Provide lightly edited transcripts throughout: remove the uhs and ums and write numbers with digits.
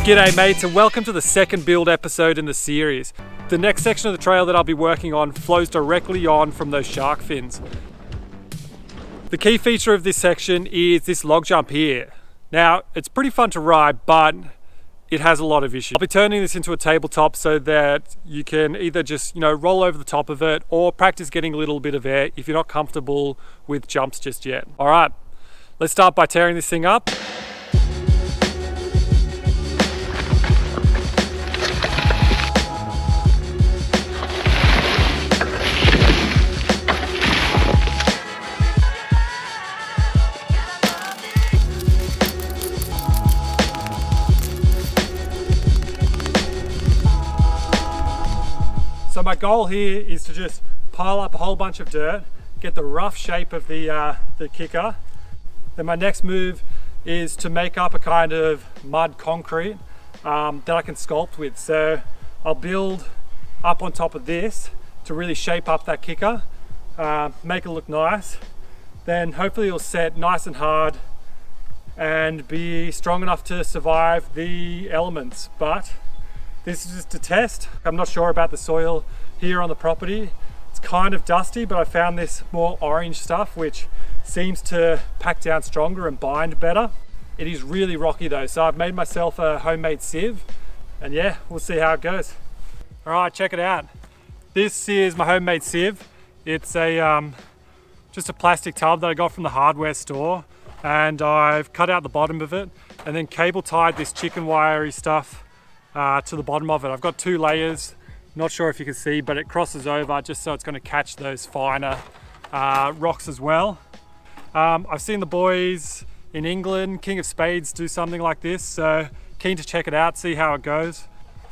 G'day mates, and welcome to the second build episode in the series. The next section of the trail that I'll be working on flows directly on from those shark fins. The key feature of this section is this log jump here. Now, it's pretty fun to ride, but it has a lot of issues. I'll be turning this into a tabletop so that you can either just, roll over the top of it or practice getting a little bit of air if you're not comfortable with jumps just yet. All right, let's start by tearing this thing up. So my goal here is to just pile up a whole bunch of dirt, get the rough shape of the kicker. Then my next move is to make up a kind of mud concrete that I can sculpt with. So I'll build up on top of this to really shape up that kicker, make it look nice. Then hopefully it'll set nice and hard and be strong enough to survive the elements. But this is just a test. I'm not sure about the soil here on the property. It's kind of dusty, but I found this more orange stuff which seems to pack down stronger and bind better. It is really rocky though, so I've made myself a homemade sieve, and yeah, we'll see how it goes. All right, check it out. This is my homemade sieve. It's just a plastic tub that I got from the hardware store, and I've cut out the bottom of it and then cable tied this chicken wiry stuff to the bottom of it. I've got two layers, not sure if you can see, but it crosses over just so it's going to catch those finer rocks as well. I've seen the boys in England, King of Spades, do something like this, so keen to check it out, see how it goes.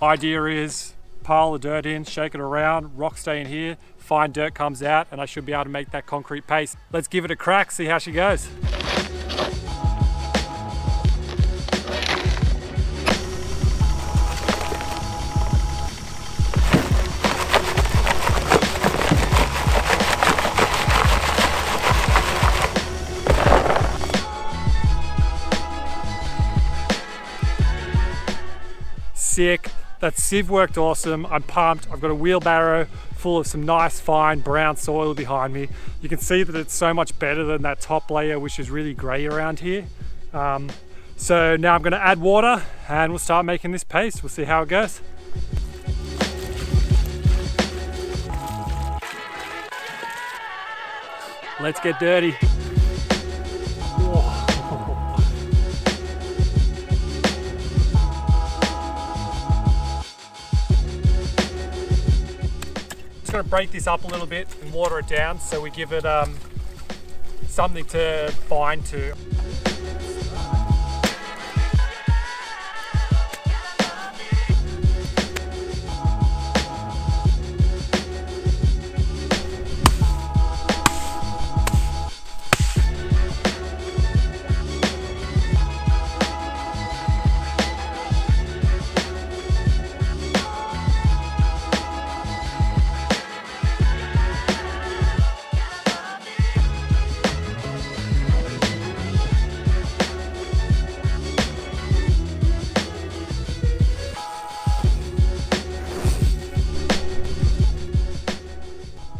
Idea is pile the dirt in, shake it around, rocks stay in here, fine dirt comes out, and I should be able to make that concrete paste. Let's give it a crack, see how she goes. Sick. That sieve worked awesome. I'm pumped. I've got a wheelbarrow full of some nice fine brown soil behind me. You can see that it's so much better than that top layer, which is really grey around here. So now I'm going to add water and we'll start making this paste. We'll see how it goes. Let's get dirty. Going to break this up a little bit and water it down so we give it something to bind to.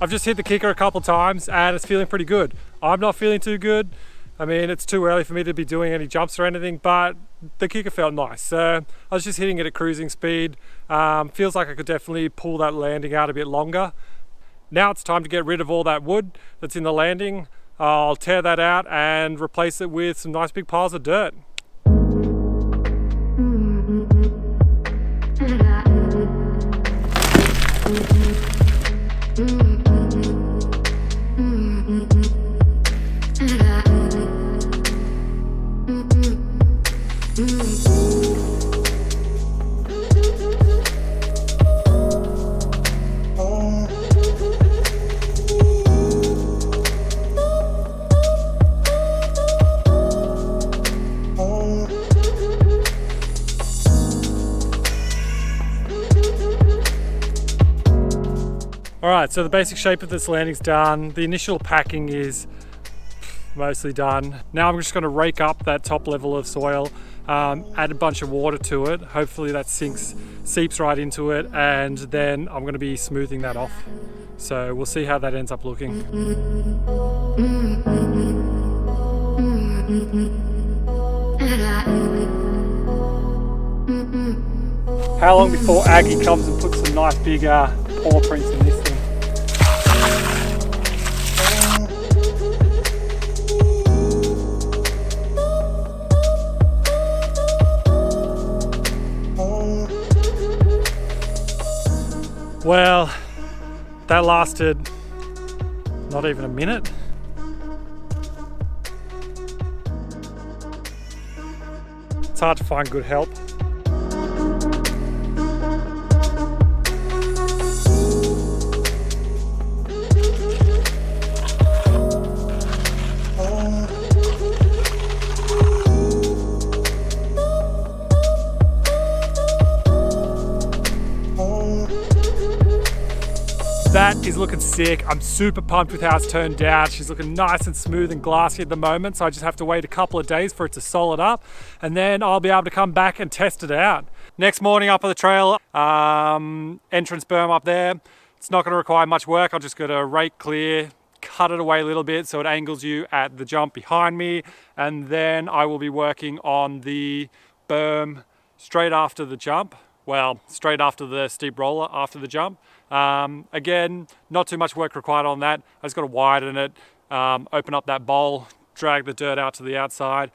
I've just hit the kicker a couple times and it's feeling pretty good. I'm not feeling too good. I mean, it's too early for me to be doing any jumps or anything, but the kicker felt nice. So I was just hitting it at cruising speed. Feels like I could definitely pull that landing out a bit longer. Now it's time to get rid of all that wood that's in the landing. I'll tear that out and replace it with some nice big piles of dirt. Alright, so the basic shape of this landing's done. The initial packing is mostly done. Now I'm just going to rake up that top level of soil add a bunch of water to it. Hopefully that seeps right into it, and then I'm going to be smoothing that off. So we'll see how that ends up looking. How long before Aggie comes and puts some nice big paw prints in this thing? Well, that lasted not even a minute. It's hard to find good help. That is looking sick. I'm super pumped with how it's turned out. She's looking nice and smooth and glassy at the moment, so I just have to wait a couple of days for it to solid up, and then I'll be able to come back and test it out. Next morning up on the trail, entrance berm up there. It's not going to require much work. I'm just going to rake clear, cut it away a little bit so it angles you at the jump behind me, and then I will be working on the berm straight after the jump. Well, straight after the steep roller after the jump. Again, not too much work required on that. I just got to widen it, open up that bowl, drag the dirt out to the outside.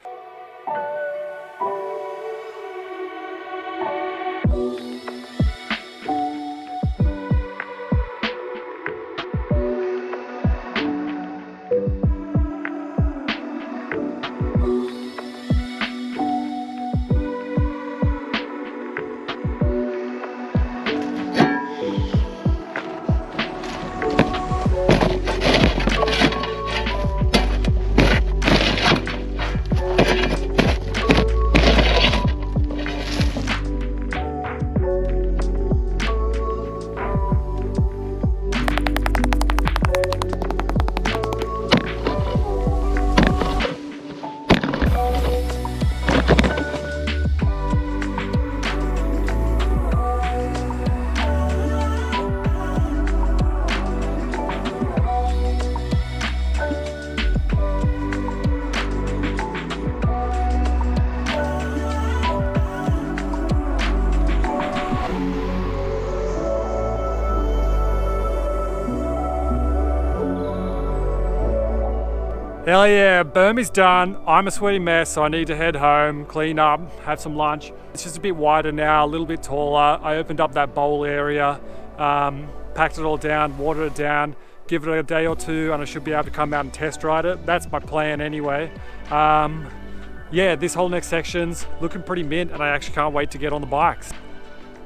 Hell yeah, berm is done. I'm a sweaty mess, so I need to head home, clean up, have some lunch. It's just a bit wider now, a little bit taller. I opened up that bowl area, packed it all down, watered it down, give it a day or two, and I should be able to come out and test ride it. That's my plan anyway. Yeah, this whole next section's looking pretty mint, and I actually can't wait to get on the bikes.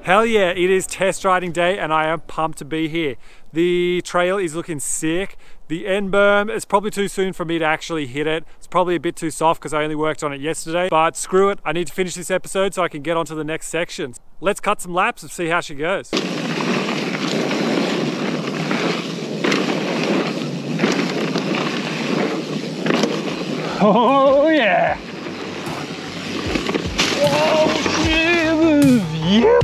Hell yeah, it is test riding day, and I am pumped to be here. The trail is looking sick. The end berm, it's probably too soon for me to actually hit it. It's probably a bit too soft because I only worked on it yesterday, but screw it. I need to finish this episode so I can get on to the next sections. Let's cut some laps and see how she goes. Oh yeah! Oh yeah!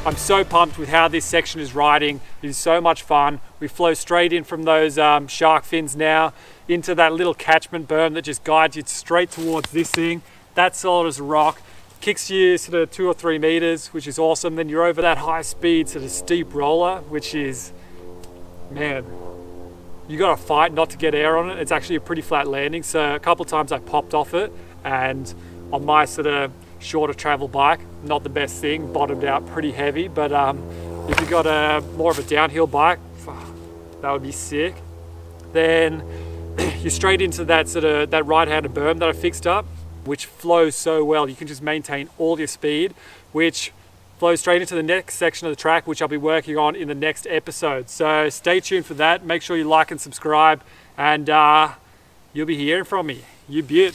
I'm so pumped with how this section is riding. It is so much fun. We flow straight in from those shark fins now into that little catchment berm that just guides you straight towards this thing. That's solid as a rock. Kicks you sort of 2 or 3 meters, which is awesome. Then you're over that high speed sort of steep roller, which is, man, you gotta fight not to get air on it. It's actually a pretty flat landing. So a couple of times I popped off it, and on my sort of shorter travel bike, not the best thing, bottomed out pretty heavy, but if you've got a more of a downhill bike, that would be sick. Then you're straight into that sort of that right-handed berm that I fixed up. which flows so well. You can just maintain all your speed, which flows straight into the next section of the track, which I'll be working on in the next episode. So stay tuned for that. Make sure you like and subscribe, and you'll be hearing from me. You beaut.